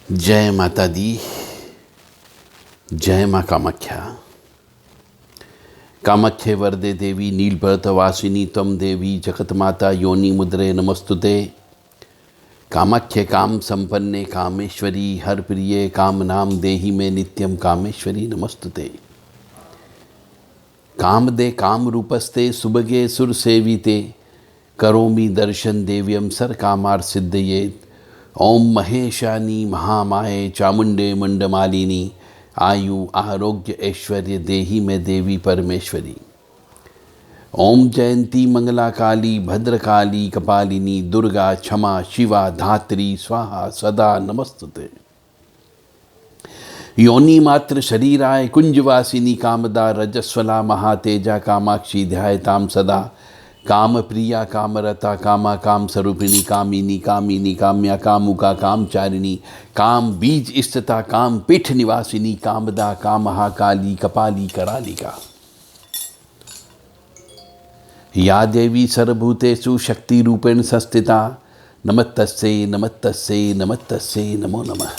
जय माता दी। जय माँ कामाख्या। कामाख्ये वरदे देवी नीलपर्वतवासिनी त्वं देवी जगतमाता योनि मुद्रे नमस्तुते। कामाख्ये काम संपन्ने कामेश्वरी हर प्रिये काम नाम देहि में नित्यम कामेश्वरी नमस्तुते। काम दे काम रूपस्ते सुभगे सुर सेविते करोमि दर्शन देव्यम सर कामार सिद्धयेत। ओम महेशानी महामाये चामुंडे मुंडमालिनी आयु आरोग्य ऐश्वर्य देहि में देवी परमेश्वरी। ओम जयंती मंगला काली भद्रकाली कपालिनी दुर्गा क्षमा शिवा धात्री स्वाहा सदा नमस्तुते। योनि मात्र शरीराय कुंजवासिनी कामदा रजस्वला महातेजा कामाक्षी ध्यायताम सदा। काम प्रिया कामरता कामा काम स्वरूपिणी कामिनी कामिनी काम्या कामुका कामचारिणी काम बीज स्थिता काम पीठ निवासिनी कामदा कामहा काली कपाली करालिका। या देवी सर्वभूतेषु शक्ति रूपेण संस्थिता नमस्तस्यै नमस्तस्यै नमस्तस्यै नमो नमः।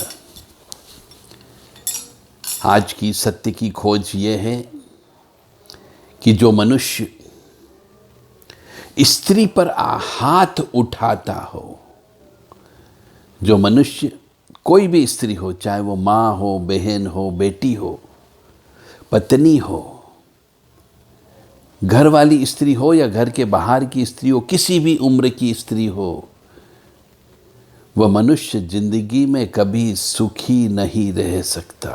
आज की सत्य की खोज ये है कि जो मनुष्य स्त्री पर हाथ उठाता हो, जो मनुष्य कोई भी स्त्री हो, चाहे वो माँ हो, बहन हो, बेटी हो, पत्नी हो, घर वाली स्त्री हो या घर के बाहर की स्त्री हो, किसी भी उम्र की स्त्री हो, वह मनुष्य जिंदगी में कभी सुखी नहीं रह सकता।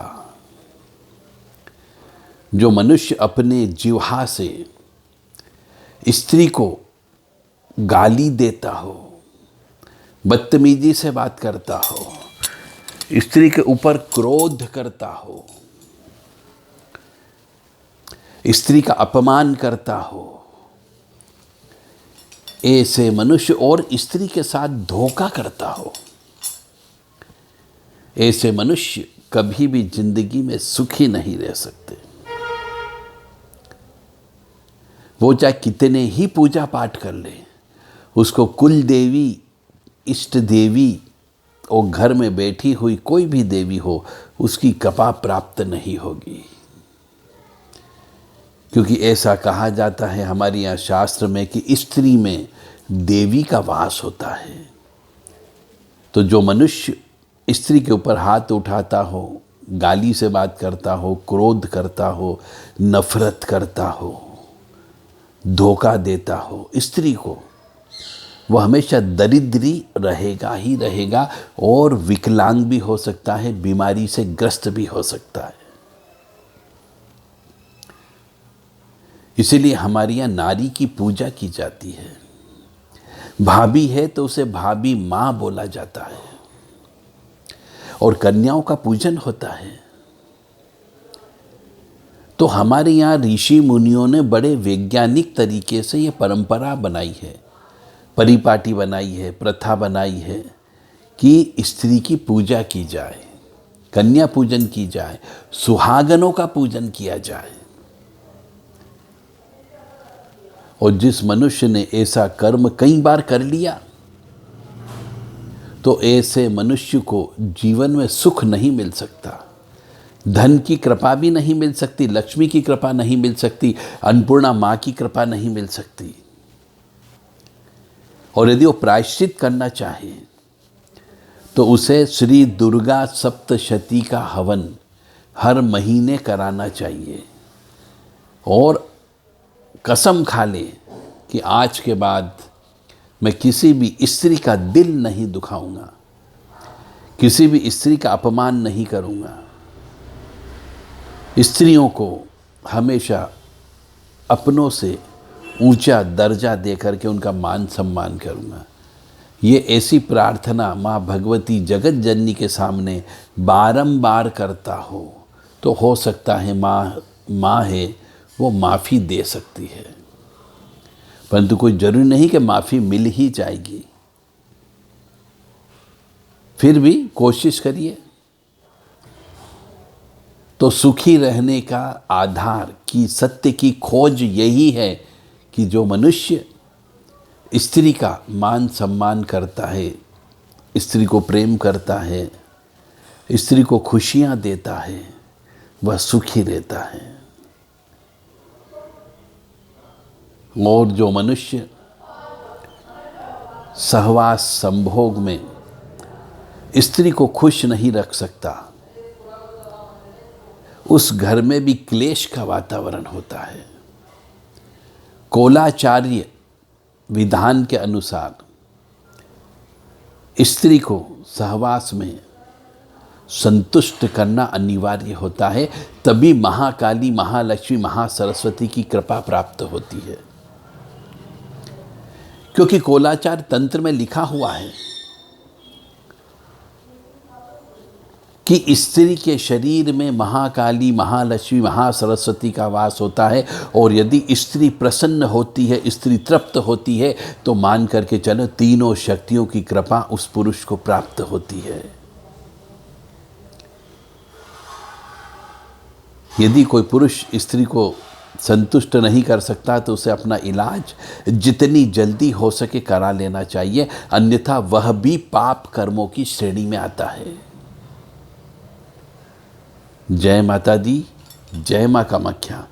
जो मनुष्य अपने जिह्वा से स्त्री को गाली देता हो, बदतमीजी से बात करता हो, स्त्री के ऊपर क्रोध करता हो, स्त्री का अपमान करता हो, ऐसे मनुष्य और स्त्री के साथ धोखा करता हो, ऐसे मनुष्य कभी भी जिंदगी में सुखी नहीं रह सकते। वो चाहे कितने ही पूजा पाठ कर ले, उसको कुल देवी, इष्ट देवी और घर में बैठी हुई कोई भी देवी हो, उसकी कृपा प्राप्त नहीं होगी। क्योंकि ऐसा कहा जाता है हमारे यहाँ शास्त्र में कि स्त्री में देवी का वास होता है। तो जो मनुष्य स्त्री के ऊपर हाथ उठाता हो, गाली से बात करता हो, क्रोध करता हो, नफरत करता हो, धोखा देता हो स्त्री को, वह हमेशा दरिद्री रहेगा ही रहेगा और विकलांग भी हो सकता है, बीमारी से ग्रस्त भी हो सकता है। इसीलिए हमारे यहाँ नारी की पूजा की जाती है। भाभी है तो उसे भाभी माँ बोला जाता है और कन्याओं का पूजन होता है। तो हमारे यहाँ ऋषि मुनियों ने बड़े वैज्ञानिक तरीके से ये परंपरा बनाई है, परिपाटी बनाई है, प्रथा बनाई है कि स्त्री की पूजा की जाए, कन्या पूजन की जाए, सुहागनों का पूजन किया जाए। और जिस मनुष्य ने ऐसा कर्म कई बार कर लिया, तो ऐसे मनुष्य को जीवन में सुख नहीं मिल सकता, धन की कृपा भी नहीं मिल सकती, लक्ष्मी की कृपा नहीं मिल सकती, अन्नपूर्णा माँ की कृपा नहीं मिल सकती। और यदि वो प्रायश्चित करना चाहे तो उसे श्री दुर्गा सप्तशती का हवन हर महीने कराना चाहिए और कसम खा ले कि आज के बाद मैं किसी भी स्त्री का दिल नहीं दुखाऊंगा, किसी भी स्त्री का अपमान नहीं करूंगा, स्त्रियों को हमेशा अपनों से ऊंचा दर्जा दे करके उनका मान सम्मान करूंगा। ये ऐसी प्रार्थना माँ भगवती जगत जननी के सामने बारंबार करता हो हो सकता है माँ है वो माफ़ी दे सकती है, परंतु कोई जरूरी नहीं कि माफ़ी मिल ही जाएगी। फिर भी कोशिश करिए। तो सुखी रहने का आधार की सत्य की खोज यही है कि जो मनुष्य स्त्री का मान सम्मान करता है, स्त्री को प्रेम करता है, स्त्री को खुशियां देता है, वह सुखी रहता है। और जो मनुष्य सहवास संभोग में स्त्री को खुश नहीं रख सकता, उस घर में भी क्लेश का वातावरण होता है। कोलाचार्य विधान के अनुसार स्त्री को सहवास में संतुष्ट करना अनिवार्य होता है, तभी महाकाली, महालक्ष्मी, महासरस्वती की कृपा प्राप्त होती है। क्योंकि कोलाचार तंत्र में लिखा हुआ है कि स्त्री के शरीर में महाकाली, महालक्ष्मी, महासरस्वती का वास होता है, और यदि स्त्री प्रसन्न होती है, स्त्री तृप्त होती है, तो मान करके चलो तीनों शक्तियों की कृपा उस पुरुष को प्राप्त होती है। यदि कोई पुरुष स्त्री को संतुष्ट नहीं कर सकता तो उसे अपना इलाज जितनी जल्दी हो सके करा लेना चाहिए, अन्यथा वह भी पाप कर्मों की श्रेणी में आता है। जय माता दी, जय मां कामाख्या।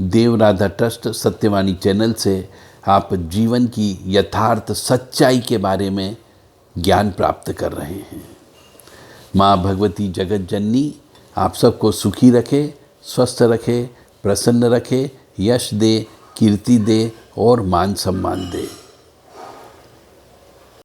देव राधा ट्रस्ट सत्यवाणी चैनल से आप जीवन की यथार्थ सच्चाई के बारे में ज्ञान प्राप्त कर रहे हैं। माँ भगवती जगत जननी आप सबको सुखी रखे, स्वस्थ रखे, प्रसन्न रखे, यश दे, कीर्ति दे और मान सम्मान दे।